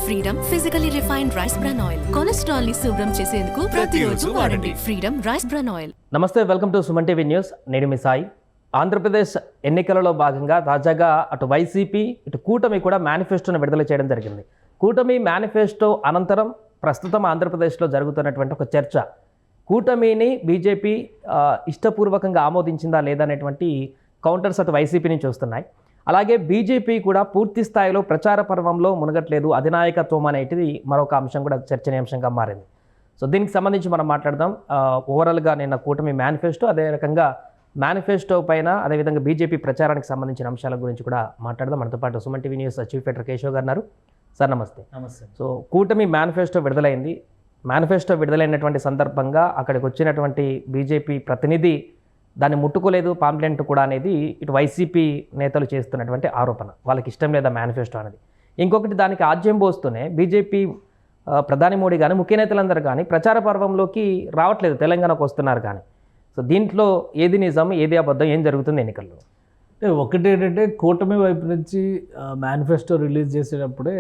Freedom physically refined rice bran oil cholesterol ని శుభ్రం చేసేందుకు ప్రతిరోజు వాడండి ఫ్రీడమ్ రైస్ బ్రాన్ ఆయిల్. నమస్తే, welcome to Suman TV news. నేను మీ సాయి. ఆంధ్రప్రదేశ్ ఎన్నికలలో భాగంగా తాజాగా అటు వైసీపీ ఇటు కూటమి కూడా మేనిఫెస్టోను విడుదల చేయడం జరిగింది. కూటమి మేనిఫెస్టో అనంతరం ప్రస్తుతం ఆంధ్రప్రదేశ్లో జరుగుతున్నటువంటి ఒక చర్చ, కూటమిని బీజేపీ ఇష్టపూర్వకంగా ఆమోదించిందా లేదా అనేటువంటి కౌంటర్స్ అటు వైసీపీ నుంచి వస్తున్నాయి. అలాగే బీజేపీ కూడా పూర్తి స్థాయిలో ప్రచార పర్వంలో మునగట్లేదు, అధినాయకత్వం అనేటిది మరొక అంశం కూడా చర్చనీయాంశంగా మారింది. సో దీనికి సంబంధించి మనం మాట్లాడదాం. ఓవరాల్గా నిన్న కూటమి మేనిఫెస్టో, అదే రకంగా మేనిఫెస్టో పైన అదేవిధంగా బీజేపీ ప్రచారానికి సంబంధించిన అంశాల గురించి కూడా మాట్లాడదాం. మనతో పాటు Suman TV news chief editor Keshav గారు ఉన్నారు. సార్ నమస్తే. నమస్తే. సో కూటమి మేనిఫెస్టో విడుదలైంది. మేనిఫెస్టో విడుదలైనటువంటి సందర్భంగా అక్కడికి వచ్చినటువంటి బీజేపీ ప్రతినిధి దాన్ని ముట్టుకోలేదు, పాంప్లెంట్ కూడా అనేది ఇటు వైసీపీ నేతలు చేస్తున్నటువంటి ఆరోపణ. వాళ్ళకి ఇష్టం లేదా మేనిఫెస్టో అనేది. ఇంకొకటి, దానికి ఆజ్యం పోస్తూనే బీజేపీ ప్రధాని మోడీ కానీ ముఖ్య నేతలందరూ కానీ ప్రచార పర్వంలోకి రావట్లేదు, తెలంగాణకు వస్తున్నారు కానీ. సో దీంట్లో ఏది నిజం, ఏది అబద్ధం, ఏం జరుగుతుంది ఎన్నికల్లో? అంటే ఒకటి ఏంటంటే, కూటమి వైపు నుంచి మేనిఫెస్టో రిలీజ్ చేసేటప్పుడే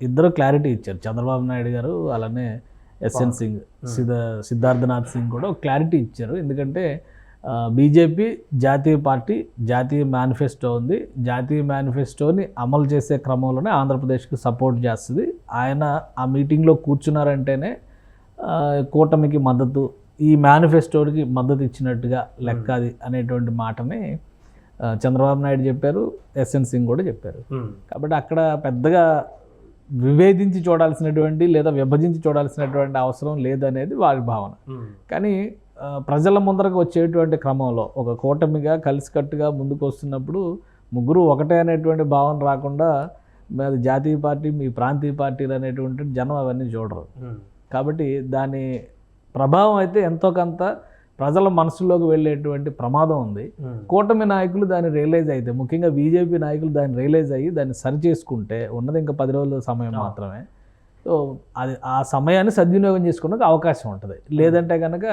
ఇద్దరు క్లారిటీ ఇచ్చారు. చంద్రబాబు నాయుడు గారు, అలానే ఎస్ఎన్ సింగ్, సిద్ధార్థనాథ్ సింగ్ కూడా క్లారిటీ ఇచ్చారు. ఎందుకంటే బీజేపీ జాతీయ పార్టీ, జాతీయ మేనిఫెస్టో ఉంది. జాతీయ మేనిఫెస్టోని అమలు చేసే క్రమంలోనే ఆంధ్రప్రదేశ్కి సపోర్ట్ చేస్తుంది. ఆయన ఆ మీటింగ్లో కూర్చున్నారంటేనే కూటమికి మద్దతు, ఈ మేనిఫెస్టోకి మద్దతు ఇచ్చినట్టుగా లెక్క అది అనేటువంటి మాటని చంద్రబాబు నాయుడు చెప్పారు, ఎస్ఎన్ సింగ్ కూడా చెప్పారు. కాబట్టి అక్కడ పెద్దగా విభేదించి చూడాల్సినటువంటి లేదా విభజించి చూడాల్సినటువంటి అవసరం లేదనేది వారి భావన. కానీ ప్రజల ముందరకు వచ్చేటువంటి క్రమంలో ఒక కూటమిగా కలిసికట్టుగా ముందుకు వస్తున్నప్పుడు ముగ్గురు ఒకటే అనేటువంటి భావన రాకుండా అది జాతీయ పార్టీ, మీ ప్రాంతీయ పార్టీలు అనేటువంటి జనం అవన్నీ చూడరు. కాబట్టి దాని ప్రభావం అయితే ఎంతో కొంత ప్రజల మనసులోకి వెళ్ళేటువంటి ప్రమాదం ఉంది. కూటమి నాయకులు దాన్ని రియలైజ్ అయితే, ముఖ్యంగా బీజేపీ నాయకులు దాన్ని రియలైజ్ అయ్యి దాన్ని సరి చేసుకుంటే, ఉన్నది ఇంకా 10 రోజుల సమయం మాత్రమే. సో అది ఆ సమయాన్ని సద్వినియోగం చేసుకునే అవకాశం ఉంటుంది. లేదంటే కనుక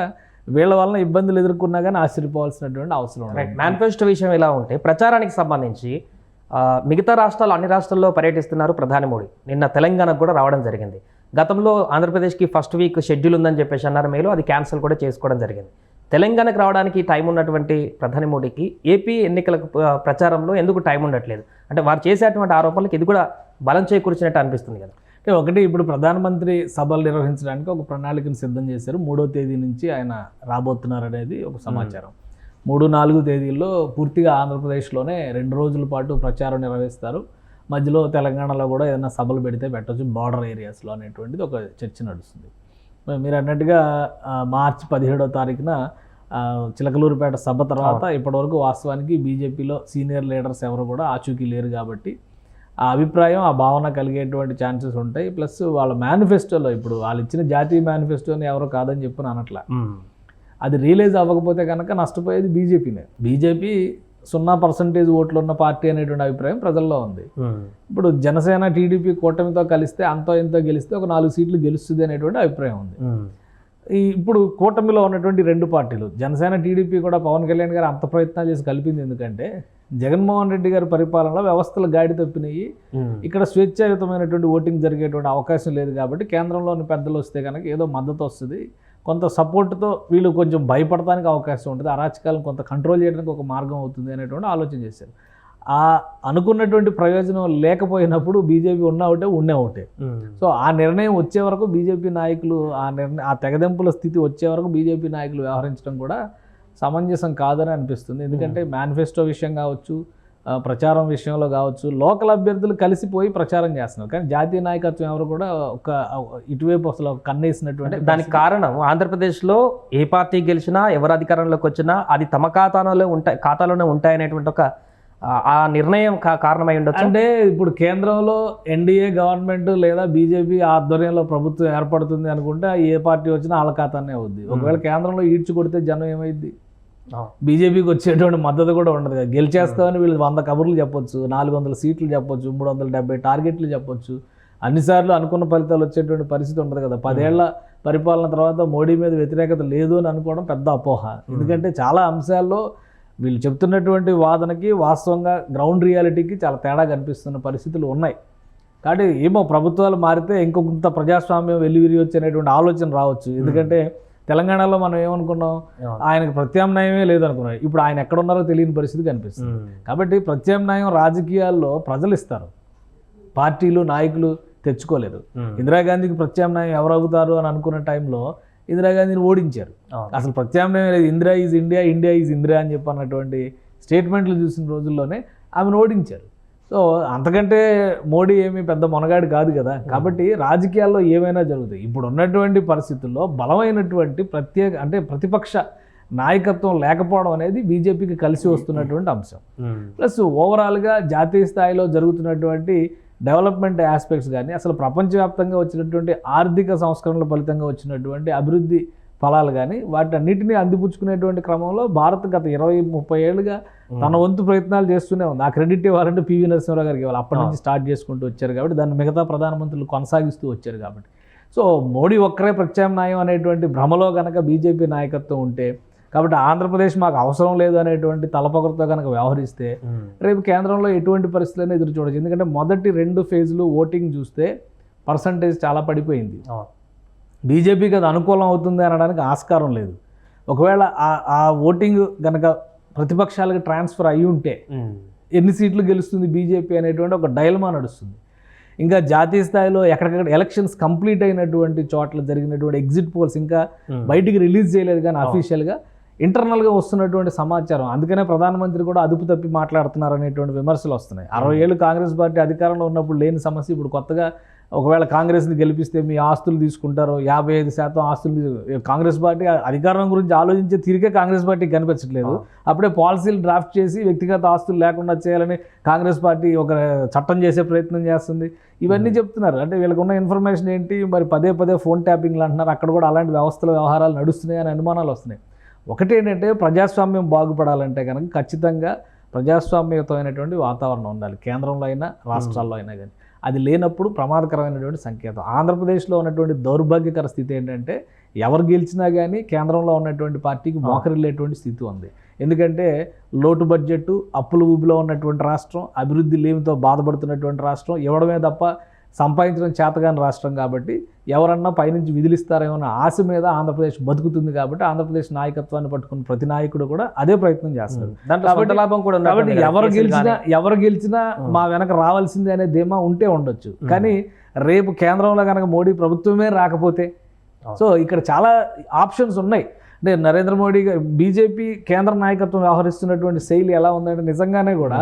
వీళ్ళ వలన ఇబ్బందులు ఎదుర్కొన్నా కానీ ఆశ్చర్యపోవాల్సినటువంటి అవసరం ఉంది. మేనిఫెస్టో విషయం ఇలా ఉంటే, ప్రచారానికి సంబంధించి మిగతా రాష్ట్రాలు, అన్ని రాష్ట్రాల్లో పర్యటిస్తున్నారు ప్రధాని మోడీ. నిన్న తెలంగాణకు కూడా రావడం జరిగింది. గతంలో ఆంధ్రప్రదేశ్కి ఫస్ట్ వీక్ షెడ్యూల్ ఉందని చెప్పేసి అన్నారు మేలు, అది క్యాన్సిల్ కూడా చేసుకోవడం జరిగింది. తెలంగాణకు రావడానికి టైం ఉన్నటువంటి ప్రధాని మోడీకి ఏపీ ఎన్నికల ప్రచారంలో ఎందుకు టైం ఉండట్లేదు? అంటే వారు చేసేటువంటి ఆరోపణలకు ఇది కూడా బలం చేకూర్చినట్టు అనిపిస్తుంది కదా. అంటే ఒకటి, ఇప్పుడు ప్రధానమంత్రి సభలు నిర్వహించడానికి ఒక ప్రణాళికను సిద్ధం చేశారు. 3వ తేదీ నుంచి ఆయన రాబోతున్నారు అనేది ఒక సమాచారం. 3, 4 తేదీల్లో పూర్తిగా ఆంధ్రప్రదేశ్లోనే 2 రోజుల పాటు ప్రచారం నిర్వహిస్తారు. మధ్యలో తెలంగాణలో కూడా ఏదైనా సభలు పెడితే పెట్టవచ్చు, బార్డర్ ఏరియాస్లో అనేటువంటిది ఒక చర్చ నడుస్తుంది. మీరు అన్నట్టుగా మార్చి 17వ తారీఖున చిలకలూరుపేట సభ తర్వాత ఇప్పటివరకు వాస్తవానికి బీజేపీలో సీనియర్ లీడర్స్ ఎవరు కూడా ఆచూకీ లేరు. కాబట్టి ఆ అభిప్రాయం, ఆ భావన కలిగేటువంటి ఛాన్సెస్ ఉంటాయి. ప్లస్ వాళ్ళ మేనిఫెస్టోలో, ఇప్పుడు వాళ్ళు ఇచ్చిన జాతీయ మేనిఫెస్టోని ఎవరో కాదని చెప్పి అనట్లా, అది రియలైజ్ అవ్వకపోతే కనుక నష్టపోయేది బీజేపీనే. బీజేపీ 0% ఓట్లు ఉన్న పార్టీ అనేటువంటి అభిప్రాయం ప్రజల్లో ఉంది. ఇప్పుడు జనసేన, టీడీపీ కూటమితో కలిస్తే అంతో ఇంతో గెలిస్తే ఒక 4 సీట్లు గెలుస్తుంది అనేటువంటి అభిప్రాయం ఉంది. ఇప్పుడు కూటమిలో ఉన్నటువంటి 2 పార్టీలు, జనసేన, టీడీపీ కూడా పవన్ కళ్యాణ్ గారు అంత ప్రయత్నాలు చేసి కలిపింది. ఎందుకంటే జగన్మోహన్ రెడ్డి గారి పరిపాలనలో వ్యవస్థలు గాడి తప్పినాయి, ఇక్కడ స్వేచ్ఛాయుతమైనటువంటి ఓటింగ్ జరిగేటువంటి అవకాశం లేదు. కాబట్టి కేంద్రంలోని పెద్దలు వస్తే కనుక ఏదో మద్దతు వస్తుంది, కొంత సపోర్ట్తో వీళ్ళు కొంచెం భయపడటానికి అవకాశం ఉంటుంది, అరాచకాలను కొంత కంట్రోల్ చేయడానికి ఒక మార్గం అవుతుంది అనేటువంటి ఆలోచన చేశారు. ఆ అనుకున్నటువంటి ప్రయోజనం లేకపోయినప్పుడు బీజేపీ ఉండే ఒకటే. సో ఆ నిర్ణయం వచ్చే వరకు బీజేపీ నాయకులు, ఆ తెగదెంపుల స్థితి వచ్చే వరకు బీజేపీ నాయకులు వ్యవహరించడం కూడా సమంజసం కాదని అనిపిస్తుంది. ఎందుకంటే మేనిఫెస్టో విషయం కావచ్చు, ప్రచారం విషయంలో కావచ్చు, లోకల్ అభ్యర్థులు కలిసిపోయి ప్రచారం చేస్తున్నారు. కానీ జాతీయ నాయకత్వం ఎవరు కూడా ఒక ఇటువైపు అసలు కన్నేసినటువంటి, దానికి కారణం ఆంధ్రప్రదేశ్లో ఏ పార్టీ గెలిచినా, ఎవరు అధికారంలోకి వచ్చినా అది తమ ఖాతాలోనే ఉంటాయనేటువంటి ఒక ఆ నిర్ణయం కారణమై ఉండొచ్చు. అంటే ఇప్పుడు కేంద్రంలో ఎన్డీఏ గవర్నమెంట్ లేదా బీజేపీ ఆధ్వర్యంలో ప్రభుత్వం ఏర్పడుతుంది అనుకుంటే ఏ పార్టీ వచ్చినా వాళ్ళ ఖాతానే అవుద్ది. ఒకవేళ కేంద్రంలో ఈడ్చి కొడితే జనం ఏమైద్ది? బీజేపీకి వచ్చేటువంటి మద్దతు కూడా ఉండదు కదా. గెలిచేస్తామని వీళ్ళు 100 కబుర్లు చెప్పొచ్చు, 400 సీట్లు చెప్పొచ్చు, 370 టార్గెట్లు చెప్పొచ్చు. అన్నిసార్లు అనుకున్న ఫలితాలు వచ్చేటువంటి పరిస్థితి ఉండదు కదా. 10 ఏళ్ల పరిపాలన తర్వాత మోడీ మీద వ్యతిరేకత లేదు అని అనుకోవడం పెద్ద అపోహ. ఎందుకంటే చాలా అంశాల్లో వీళ్ళు చెప్తున్నటువంటి వాదనకి వాస్తవంగా గ్రౌండ్ రియాలిటీకి చాలా తేడా కనిపిస్తున్న పరిస్థితులు ఉన్నాయి. కాబట్టి ఏమో ప్రభుత్వాలు మారితే ఇంకొంత ప్రజాస్వామ్యం వెల్లివిరి వచ్చేటువంటి ఆలోచన రావచ్చు. ఎందుకంటే తెలంగాణలో మనం ఏమనుకున్నాం, ఆయనకు ప్రత్యామ్నాయమే లేదనుకున్నాం. ఇప్పుడు ఆయన ఎక్కడ ఉన్నారో తెలియని పరిస్థితి కనిపిస్తుంది. కాబట్టి ప్రత్యామ్నాయం రాజకీయాల్లో ప్రజలు ఇస్తారు, పార్టీలు నాయకులు తెచ్చుకోలేదు. ఇందిరాగాంధీకి ప్రత్యామ్నాయం ఎవరు అవుతారు అని అనుకున్న టైంలో ఇందిరాగాంధీని ఓడించారు. అసలు ప్రత్యామ్నాయం లేదు, Indira is India, India is Indira అని చెప్పి అన్నటువంటి స్టేట్మెంట్లు చూసిన రోజుల్లోనే ఆమెను ఓడించారు. సో అంతకంటే మోడీ ఏమీ పెద్ద మొనగాడు కాదు కదా. కాబట్టి రాజకీయాల్లో ఏమైనా జరుగుతాయి. ఇప్పుడు ఉన్నటువంటి పరిస్థితుల్లో బలమైనటువంటి ప్రతిపక్ష నాయకత్వం లేకపోవడం అనేది బీజేపీకి కలిసి వస్తున్నటువంటి అంశం. ప్లస్ ఓవరాల్గా జాతీయ స్థాయిలో జరుగుతున్నటువంటి డెవలప్మెంట్ ఆస్పెక్ట్స్ కానీ, అసలు ప్రపంచవ్యాప్తంగా వచ్చినటువంటి ఆర్థిక సంస్కరణల ఫలితంగా వచ్చినటువంటి అభివృద్ధి ఫలాలు కానీ, వాటన్నిటిని అందిపుచ్చుకునేటువంటి క్రమంలో భారత్ గత 20-30 ఏళ్ళుగా తన వంతు ప్రయత్నాలు చేస్తూనే ఉంది. ఆ క్రెడిట్ ఇవ్వాలంటే పివి నరసింహరావు గారికి ఇవ్వాలి. అప్పటి నుంచి స్టార్ట్ చేసుకుంటూ వచ్చారు కాబట్టి, దాన్ని మిగతా ప్రధానమంత్రులు కొనసాగిస్తూ వచ్చారు కాబట్టి. సో మోడీ ఒక్కరే ప్రత్యామ్నాయం అనేటువంటి భ్రమలో కనుక బీజేపీ నాయకత్వం ఉంటే, కాబట్టి ఆంధ్రప్రదేశ్ మాకు అవసరం లేదు అనేటువంటి తలపొగరుతో కనుక వ్యవహరిస్తే రేపు కేంద్రంలో ఎటువంటి పరిస్థితులైనా ఎదురు చూడవచ్చు. ఎందుకంటే మొదటి 2 ఫేజ్లు ఓటింగ్ చూస్తే పర్సంటేజ్ చాలా పడిపోయింది. బీజేపీకి అది అనుకూలం అవుతుంది అనడానికి ఆస్కారం లేదు. ఒకవేళ ఆ ఓటింగ్ కనుక ప్రతిపక్షాలకు ట్రాన్స్ఫర్ అయ్యి ఉంటే ఎన్ని సీట్లు గెలుస్తుంది బీజేపీ అనేటువంటి ఒక డైలమా నడుస్తుంది. ఇంకా జాతీయ స్థాయిలో ఎక్కడికక్కడ ఎలక్షన్స్ కంప్లీట్ అయినటువంటి చోట్ల జరిగినటువంటి ఎగ్జిట్ పోల్స్ ఇంకా బయటికి రిలీజ్ చేయలేదు, కానీ అఫీషియల్గా ఇంటర్నల్గా వస్తున్నటువంటి సమాచారం. అందుకనే ప్రధానమంత్రి కూడా అదుపు తప్పి మాట్లాడుతున్నారు అనేటువంటి విమర్శలు వస్తున్నాయి. 60 ఏళ్ళు కాంగ్రెస్ పార్టీ అధికారంలో ఉన్నప్పుడు లేని సమస్య ఇప్పుడు కొత్తగా, ఒకవేళ కాంగ్రెస్ని గెలిపిస్తే మీ ఆస్తులు తీసుకుంటారు, 55% ఆస్తులు. కాంగ్రెస్ పార్టీ అధికారం గురించి ఆలోచించే తీరికే కాంగ్రెస్ పార్టీకి కనిపించట్లేదు. అప్పుడే పాలసీలు డ్రాఫ్ట్ చేసి వ్యక్తిగత ఆస్తులు లేకుండా చేయాలని కాంగ్రెస్ పార్టీ ఒక చట్టం చేసే ప్రయత్నం చేస్తుంది. ఇవన్నీ చెప్తున్నారు. అంటే వీళ్ళకి ఉన్న ఇన్ఫర్మేషన్ ఏంటి, మరి పదే ఫోన్ ట్యాపింగ్లు అంటున్నారు. అక్కడ కూడా అలాంటి వ్యవహారాలు నడుస్తున్నాయి అని అనుమానాలు వస్తున్నాయి. ఒకటి ఏంటంటే ప్రజాస్వామ్యం బాగుపడాలంటే కనుక ఖచ్చితంగా ప్రజాస్వామ్యయుతమైనటువంటి వాతావరణం ఉండాలి, కేంద్రంలో అయినా రాష్ట్రాల్లో అయినా కానీ. అది లేనప్పుడు ప్రమాదకరమైనటువంటి సంకేతం. ఆంధ్రప్రదేశ్లో ఉన్నటువంటి దౌర్భాగ్యకర స్థితి ఏంటంటే ఎవరు గెలిచినా కానీ కేంద్రంలో ఉన్నటువంటి పార్టీకి మోకరిల్లేటువంటి స్థితి ఉంది. ఎందుకంటే లోటు బడ్జెట్, అప్పుల ఊబిలో ఉన్నటువంటి రాష్ట్రం, అభివృద్ధి లేమితో బాధపడుతున్నటువంటి రాష్ట్రం, ఇవ్వడమే తప్ప సంపాదించడం చేతగాని రాష్ట్రం. కాబట్టి ఎవరన్నా పైనుంచి విధులిస్తారేమో అన్న ఆశ మీద ఆంధ్రప్రదేశ్ బతుకుతుంది. కాబట్టి ఆంధ్రప్రదేశ్ నాయకత్వాన్ని పట్టుకున్న ప్రతి నాయకుడు కూడా అదే ప్రయత్నం చేస్తారు. కాబట్టి ఎవరు గెలిచినా మా వెనక రావాల్సిందే అనే ధీమా ఉంటే ఉండొచ్చు. కానీ రేపు కేంద్రంలో కనుక మోడీ ప్రభుత్వమే రాకపోతే, సో ఇక్కడ చాలా ఆప్షన్స్ ఉన్నాయి. అంటే నరేంద్ర మోడీ బీజేపీ కేంద్ర నాయకత్వం వ్యవహరిస్తున్నటువంటి శైలి ఎలా ఉందంటే నిజంగానే కూడా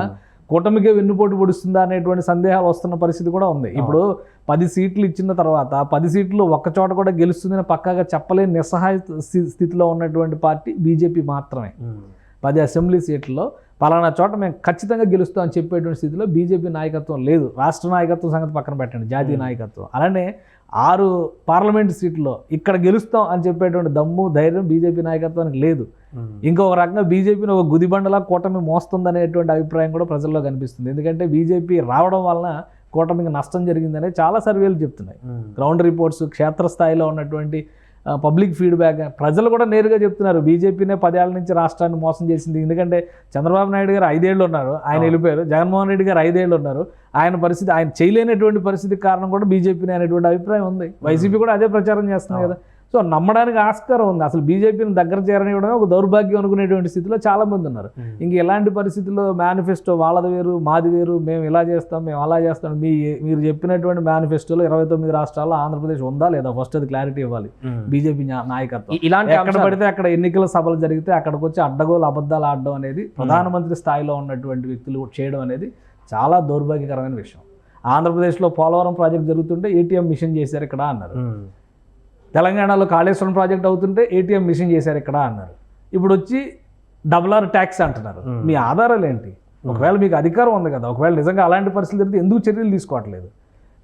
కూటమికే వెన్నుపోటు పొడుస్తుందా అనేటువంటి సందేహాలు వస్తున్న పరిస్థితి కూడా ఉంది. ఇప్పుడు 10 సీట్లు ఇచ్చిన తర్వాత 10 సీట్లు ఒక్క చోట కూడా గెలుస్తుందని పక్కాగా చెప్పలేని నిస్సహాయ స్థితిలో ఉన్నటువంటి పార్టీ బీజేపీ మాత్రమే. 10 అసెంబ్లీ సీట్లలో పలానా చోట మేము ఖచ్చితంగా గెలుస్తామని చెప్పేటువంటి స్థితిలో బీజేపీ నాయకత్వం లేదు. రాష్ట్ర నాయకత్వం సంగతి పక్కన పెట్టండి, జాతీయ నాయకత్వం. అలానే 6 పార్లమెంట్ సీట్లో ఇక్కడ గెలుస్తాం అని చెప్పేటువంటి దమ్ము ధైర్యం బీజేపీ నాయకత్వానికి లేదు. ఇంకొక రకంగా బీజేపీని ఒక గుదిబండలా కూటమి మోస్తుందనేటువంటి అభిప్రాయం కూడా ప్రజల్లో కనిపిస్తుంది. ఎందుకంటే బీజేపీ రావడం వలన కూటమికి నష్టం జరిగిందనే చాలా సర్వేలు చెప్తున్నాయి. గ్రౌండ్ రిపోర్ట్స్, క్షేత్రస్థాయిలో ఉన్నటువంటి పబ్లిక్ ఫీడ్బ్యాక్, ప్రజలు కూడా నేరుగా చెప్తున్నారు బీజేపీనే 10 ఏళ్ల నుంచి రాష్ట్రాన్ని మోసం చేసింది. ఎందుకంటే చంద్రబాబు నాయుడు గారు 5 ఏళ్ళు ఉన్నారు, ఆయన వెళ్ళిపోయారు. జగన్మోహన్ రెడ్డి గారు 5 ఏళ్ళు ఉన్నారు, ఆయన చేయలేనటువంటి పరిస్థితికి కారణం కూడా బీజేపీనే అనేటువంటి అభిప్రాయం ఉంది. వైసీపీ కూడా అదే ప్రచారం చేస్తుంది కదా. సో నమ్మడానికి ఆస్కారం ఉంది. అసలు బీజేపీని దగ్గర చేరనివ్వడమే ఒక దౌర్భాగ్యం అనుకునేటువంటి స్థితిలో చాలామంది ఉన్నారు. ఇంక ఎలాంటి పరిస్థితుల్లో మేనిఫెస్టో వాళ్ళది వేరు, మాది వేరు, మేము ఇలా చేస్తాం, మేము అలా చేస్తాం. మీరు చెప్పినటువంటి మేనిఫెస్టోలో 29 రాష్ట్రాల్లో ఆంధ్రప్రదేశ్ ఉందా లేదా, ఫస్ట్ అది క్లారిటీ ఇవ్వాలి బీజేపీ నాయకత్వం. ఇలాంటి ఎక్కడ పడితే అక్కడ ఎన్నికల సభలు జరిగితే అక్కడికి వచ్చి అడ్డగోలు అబద్ధాలు ఆడడం అనేది, ప్రధానమంత్రి స్థాయిలో ఉన్నటువంటి వ్యక్తులు చేయడం అనేది చాలా దౌర్భాగ్యకరమైన విషయం. ఆంధ్రప్రదేశ్లో పోలవరం ప్రాజెక్ట్ జరుగుతుంటే ఏటీఎం మిషన్ చేశారు ఇక్కడ అన్నారు. తెలంగాణలో కాళేశ్వరం ప్రాజెక్ట్ అవుతుంటే ఏటీఎం మిషన్ చేశారు ఇక్కడ అన్నారు. ఇప్పుడు వచ్చి RRR ట్యాక్స్ అంటున్నారు. మీ ఆధారాలు ఏంటి? ఒకవేళ మీకు అధికారం ఉంది కదా, ఒకవేళ నిజంగా అలాంటి పరిస్థితులు జరిగితే ఎందుకు చర్యలు తీసుకోవట్లేదు?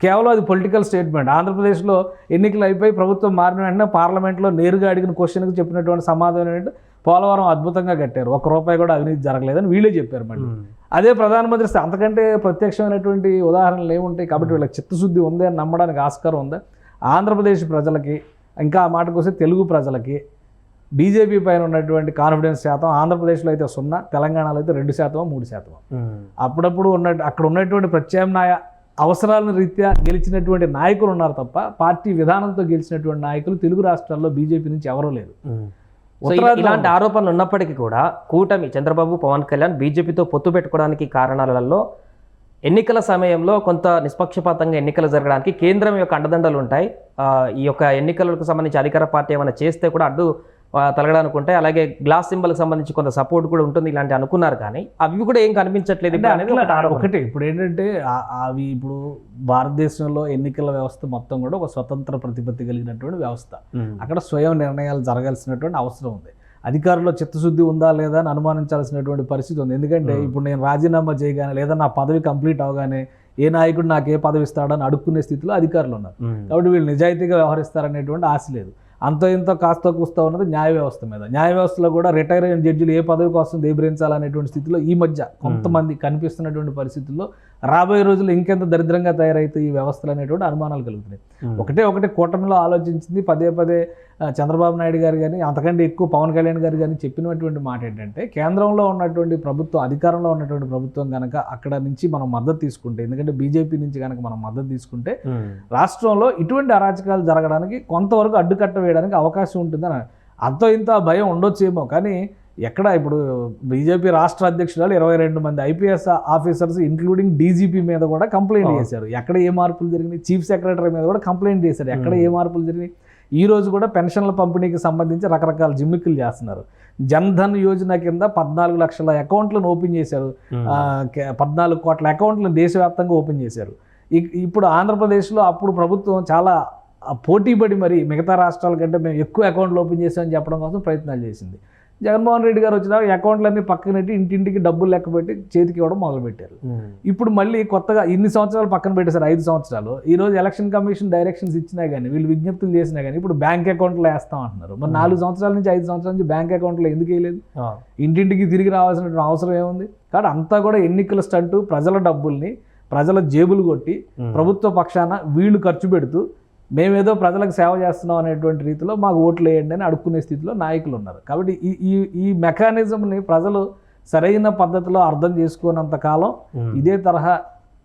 కేవలం అది పొలిటికల్ స్టేట్మెంట్. ఆంధ్రప్రదేశ్లో ఎన్నికలు అయిపోయి ప్రభుత్వం మారిన వెంటనే పార్లమెంట్లో నేరుగా అడిగిన క్వశ్చన్కి చెప్పినటువంటి సమాధానం ఏంటంటే పోలవరం అద్భుతంగా కట్టారు, ₹1 కూడా అవినీతి జరగలేదని వీళ్ళే చెప్పారు. మళ్ళీ అదే ప్రధానమంత్రి అంతకంటే ప్రత్యక్షమైనటువంటి ఉదాహరణలు ఏముంటాయి? కాబట్టి వీళ్ళకి చిత్తశుద్ధి ఉంది అని నమ్మడానికి ఆస్కారం ఉందా? ఆంధ్రప్రదేశ్ ప్రజలకి, ఇంకా ఆ మాటకు వస్తే తెలుగు ప్రజలకి బీజేపీ పైన ఉన్నటువంటి కాన్ఫిడెన్స్ శాతం ఆంధ్రప్రదేశ్లో అయితే 0, తెలంగాణలో అయితే 2%, 3%. అప్పుడప్పుడు అక్కడ ఉన్నటువంటి ప్రత్యామ్నాయ అవసరాల రీత్యా గెలిచినటువంటి నాయకులు ఉన్నారు తప్ప పార్టీ విధానంతో గెలిచినటువంటి నాయకులు తెలుగు రాష్ట్రాల్లో బీజేపీ నుంచి ఎవరూ లేరు. సో ఇలాంటి ఆరోపణలు ఉన్నప్పటికీ కూడా కూటమి చంద్రబాబు పవన్ కళ్యాణ్ బీజేపీతో పొత్తు పెట్టుకోవడానికి కారణాలలో ఎన్నికల సమయంలో కొంత నిష్పక్షపాతంగా ఎన్నికలు జరగడానికి కేంద్రం యొక్క అండదండలు ఉంటాయి. ఈ యొక్క ఎన్నికలకు సంబంధించి అధికార పార్టీ ఏమైనా చేస్తే కూడా అడ్డు తలగడానికి ఉంటాయి. అలాగే గ్లాస్ సింబల్కి సంబంధించి కొంత సపోర్ట్ కూడా ఉంటుంది ఇలాంటి అనుకున్నారు, కానీ అవి కూడా ఏం కనిపించట్లేదు అనేది ఒకటి. ఇప్పుడు ఏంటంటే అవి ఇప్పుడు భారతదేశంలో ఎన్నికల వ్యవస్థ మొత్తం కూడా ఒక స్వతంత్ర ప్రతిపత్తి కలిగినటువంటి వ్యవస్థ. అక్కడ స్వయం నిర్ణయాలు జరగాల్సినటువంటి అవసరం ఉంది. అధికారుల్లో చిత్తశుద్ధి ఉందా లేదా అని అనుమానించాల్సినటువంటి పరిస్థితి ఉంది. ఎందుకంటే ఇప్పుడు నేను రాజీనామా చేయగానే లేదా నా పదవి కంప్లీట్ అవగానే ఏ నాయకుడు నాకు ఏ పదవి ఇస్తాడని అడుక్కునే స్థితిలో అధికారులు ఉన్నారు. కాబట్టి వీళ్ళు నిజాయితీగా వ్యవహరిస్తారనేటువంటి ఆశ లేదు. అంతో ఇంతో కాస్త కూస్తా ఉన్నది న్యాయ వ్యవస్థ మీద. న్యాయ వ్యవస్థలో కూడా రిటైర్ అయిన జడ్జిలు ఏ పదవి కోసం దేబ్రించాలనేటువంటి స్థితిలో ఈ మధ్య కొంతమంది కనిపిస్తున్నటువంటి పరిస్థితుల్లో రాబోయే రోజుల్లో ఇంకెంత దరిద్రంగా తయారైతే ఈ వ్యవస్థలు అనేటువంటి అనుమానాలు కలుగుతున్నాయి. ఒకటే కూటమిలో ఆలోచించింది పదే పదే చంద్రబాబు నాయుడు గారు కానీ అంతకంటే ఎక్కువ పవన్ కళ్యాణ్ గారు కానీ చెప్పినటువంటి మాట ఏంటంటే, కేంద్రంలో ఉన్నటువంటి ప్రభుత్వం, అధికారంలో ఉన్నటువంటి ప్రభుత్వం కనుక అక్కడ నుంచి మనం మద్దతు తీసుకుంటే, ఎందుకంటే బీజేపీ నుంచి కనుక మనం మద్దతు తీసుకుంటే రాష్ట్రంలో ఇటువంటి అరాచకాలు జరగడానికి కొంతవరకు అడ్డుకట్ట వేయడానికి అవకాశం ఉంటుందని అంతో ఇంత భయం ఉండొచ్చేమో. కానీ ఎక్కడ ఇప్పుడు బీజేపీ రాష్ట్ర అధ్యక్షురాలు 22 మంది ఐపీఎస్ ఆఫీసర్స్ ఇంక్లూడింగ్ డీజీపీ మీద కూడా కంప్లైంట్ చేశారు. ఎక్కడ ఏ మార్పులు జరిగినాయి? చీఫ్ సెక్రటరీ మీద కూడా కంప్లైంట్ చేశారు. ఎక్కడ ఏ మార్పులు జరిగినాయి? ఈ రోజు కూడా పెన్షన్ల పంపిణీకి సంబంధించి రకరకాల జిమ్మిక్కులు చేస్తున్నారు. జన్ధన్ యోజన కింద 14 లక్షల అకౌంట్లను ఓపెన్ చేశారు. 14 కోట్ల అకౌంట్లను దేశవ్యాప్తంగా ఓపెన్ చేశారు. ఇప్పుడు ఆంధ్రప్రదేశ్లో అప్పుడు ప్రభుత్వం చాలా పోటీపడి మరి మిగతా రాష్ట్రాల కంటే మేము ఎక్కువ అకౌంట్లు ఓపెన్ చేసామని చెప్పడం కోసం ప్రయత్నాలు చేసింది. జగన్మోహన్ రెడ్డి గారు వచ్చిన అకౌంట్లన్నీ పక్కన పెట్టి ఇంటింటికి డబ్బులు లెక్క పెట్టి చేతికి ఇవ్వడం మొదలుపెట్టారు. ఇప్పుడు మళ్ళీ కొత్తగా ఇన్ని సంవత్సరాలు పక్కన పెట్టేశారు, 5 సంవత్సరాలు. ఈ రోజు ఎలక్షన్ కమిషన్ డైరెక్షన్స్ ఇచ్చినా కానీ, వీళ్ళు విజ్ఞప్తులు చేసినా కానీ ఇప్పుడు బ్యాంక్ అకౌంట్లో వేస్తాం అంటున్నారు. మరి 4 సంవత్సరాల నుంచి 5 సంవత్సరాల నుంచి బ్యాంక్ అకౌంట్లో ఎందుకు వేయలేదు? ఇంటింటికి తిరిగి రావాల్సినటువంటి అవసరం ఏముంది? కాబట్టి అంతా కూడా ఎన్నికల స్టంటు, ప్రజల డబ్బుల్ని ప్రజల జేబులు కొట్టి ప్రభుత్వ పక్షాన వీళ్ళు ఖర్చు పెడుతూ మేమేదో ప్రజలకు సేవ చేస్తున్నాం అనేటువంటి రీతిలో మాకు ఓట్లు వేయండి అని అడుక్కునే స్థితిలో నాయకులు ఉన్నారు. కాబట్టి ఈ మెకానిజంని ప్రజలు సరైన పద్ధతిలో అర్థం చేసుకున్నంత కాలం ఇదే తరహా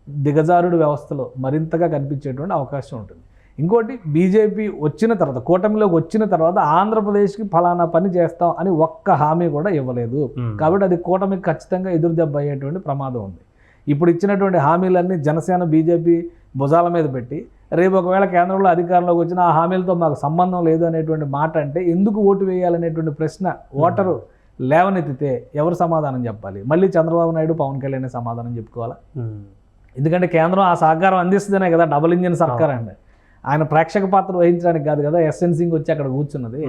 దిగజారుడు వ్యవస్థలో మరింతగా కనిపించేటువంటి అవకాశం ఉంటుంది. ఇంకోటి, బీజేపీ వచ్చిన తర్వాత, కూటమిలోకి వచ్చిన తర్వాత ఆంధ్రప్రదేశ్కి ఫలానా పని చేస్తాం అని ఒక్క హామీ కూడా ఇవ్వలేదు. కాబట్టి అది కూటమికి ఖచ్చితంగా ఎదురుదెబ్బ అయ్యేటువంటి ప్రమాదం ఉంది. ఇప్పుడు ఇచ్చినటువంటి హామీలన్నీ జనసేన బీజేపీ భుజాల మీద పెట్టి రేపు ఒకవేళ కేంద్రంలో అధికారంలోకి వచ్చిన ఆ హామీలతో మాకు సంబంధం లేదు అనేటువంటి మాట అంటే ఎందుకు ఓటు వేయాలనేటువంటి ప్రశ్న ఓటరు లేవనెత్తితే ఎవరు సమాధానం చెప్పాలి? మళ్ళీ చంద్రబాబు నాయుడు, పవన్ కళ్యాణ్ సమాధానం చెప్పుకోవాలా? ఎందుకంటే కేంద్రం ఆ సహకారం అందిస్తుందనే కదా డబుల్ ఇంజిన్ సర్కార్ అండి. ఆయన ప్రేక్షక పాత్ర వహించడానికి కాదు కదా ఎస్ఎన్సింగ్ వచ్చి అక్కడ కూర్చున్నది.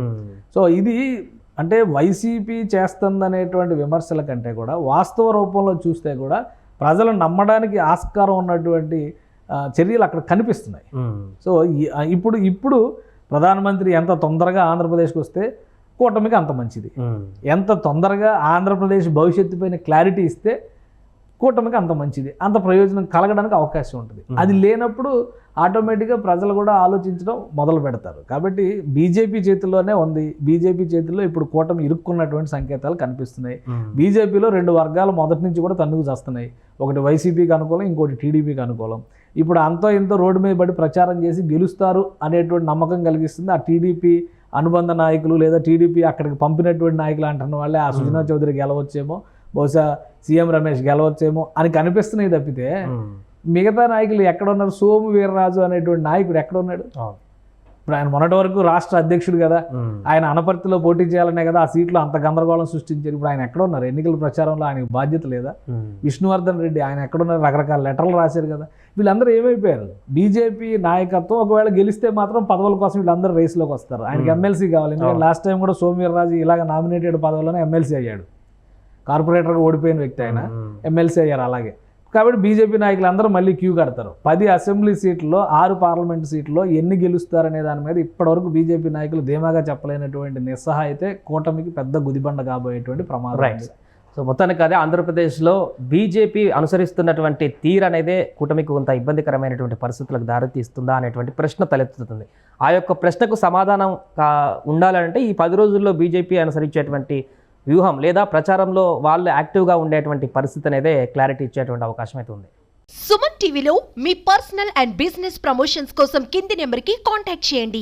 సో ఇది అంటే వైసీపీ చేస్తుందనేటువంటి విమర్శల కంటే కూడా వాస్తవ రూపంలో చూస్తే కూడా ప్రజలు నమ్మడానికి ఆస్కారం ఉన్నటువంటి చర్యలు అక్కడ కనిపిస్తున్నాయి. సో ఇప్పుడు ప్రధానమంత్రి ఎంత తొందరగా ఆంధ్రప్రదేశ్కి వస్తే కూటమికి అంత మంచిది. ఎంత తొందరగా ఆంధ్రప్రదేశ్ భవిష్యత్తు పైన క్లారిటీ ఇస్తే కూటమికి అంత మంచిది, అంత ప్రయోజనం కలగడానికి అవకాశం ఉంటుంది. అది లేనప్పుడు ఆటోమేటిక్గా ప్రజలు కూడా ఆలోచించడం మొదలు పెడతారు. కాబట్టి బీజేపీ చేతుల్లోనే ఉంది. బీజేపీ చేతుల్లో ఇప్పుడు కూటమి ఇరుక్కున్నటువంటి సంకేతాలు కనిపిస్తున్నాయి. బీజేపీలో 2 వర్గాలు మొదటి నుంచి కూడా తన్నుకు చేస్తున్నాయి. ఒకటి వైసీపీకి అనుకూలం, ఇంకోటి టీడీపీకి అనుకూలం. ఇప్పుడు అంతో ఇంతో రోడ్డు మీద పడి ప్రచారం చేసి గెలుస్తారు అనేటువంటి నమ్మకం కలిగిస్తుంది ఆ టీడీపీ అనుబంధ నాయకులు, లేదా టీడీపీ అక్కడికి పంపినటువంటి నాయకులు అంటున్న వాళ్ళే ఆ సుజనా చౌదరి గెలవచ్చేమో, బహుశా సీఎం రమేష్ గెలవచ్చేమో అని కనిపిస్తున్నాయి తప్పితే మిగతా నాయకులు ఎక్కడున్నారు? సోము వీర్రాజు అనేటువంటి నాయకుడు ఎక్కడున్నాడు? ఇప్పుడు ఆయన మొన్నటి వరకు రాష్ట్ర అధ్యక్షుడు కదా, ఆయన అనపర్తిలో పోటీ చేయాలనే కదా ఆ సీట్లో అంత గందరగోళం సృష్టించారు. ఇప్పుడు ఆయన ఎక్కడున్నారు? ఎన్నికల ప్రచారంలో ఆయనకు బాధ్యత లేదా? విష్ణువర్ధన్ రెడ్డి ఆయన ఎక్కడున్నారు? రకరకాల లెటర్లు రాశారు కదా. వీళ్ళందరూ ఏమైపోయారు? బీజేపీ నాయకత్వం ఒకవేళ గెలిస్తే మాత్రం పదవుల కోసం వీళ్ళందరూ రేసులోకి వస్తారు. ఆయనకి ఎమ్మెల్సీ కావాలి. ఎందుకంటే లాస్ట్ టైం కూడా సోము వీర్రాజు ఇలాగ నామినేటెడ్ పదవుల్లోనే ఎమ్మెల్సీ అయ్యాడు. కార్పొరేటర్గా ఓడిపోయిన వ్యక్తి ఆయన ఎమ్మెల్సీ అయ్యారు అలాగే. కాబట్టి బీజేపీ నాయకులు అందరూ మళ్ళీ క్యూ కడతారు. 10 అసెంబ్లీ సీట్లలో 6 పార్లమెంట్ సీట్లలో ఎన్ని గెలుస్తారనే దాని మీద ఇప్పటివరకు బీజేపీ నాయకులు ధీమాగా చెప్పలేనటువంటి నిస్సహాయితే కూటమికి పెద్ద గుదిబండ కాబోయేటువంటి ప్రమాదం. సో మొత్తానికి అదే ఆంధ్రప్రదేశ్లో బీజేపీ అనుసరిస్తున్నటువంటి తీరు అనేది కూటమికి కొంత ఇబ్బందికరమైనటువంటి పరిస్థితులకు దారితీస్తుందా అనేటువంటి ప్రశ్న తలెత్తుతుంది. ఆ యొక్క ప్రశ్నకు సమాధానం ఉండాలంటే ఈ 10 రోజుల్లో బీజేపీ అనుసరించేటువంటి వ్యూహం లేదా ప్రచారంలో వాళ్ళు యాక్టివ్గా ఉండేటువంటి పరిస్థితి అనేది క్లారిటీ ఇచ్చేటువంటి అవకాశం అయితే ఉంది. సుమన్ టీవీలో మీ పర్సనల్ అండ్ బిజినెస్ ప్రమోషన్స్ కోసం కింది నెంబర్కి కాంటాక్ట్ చేయండి.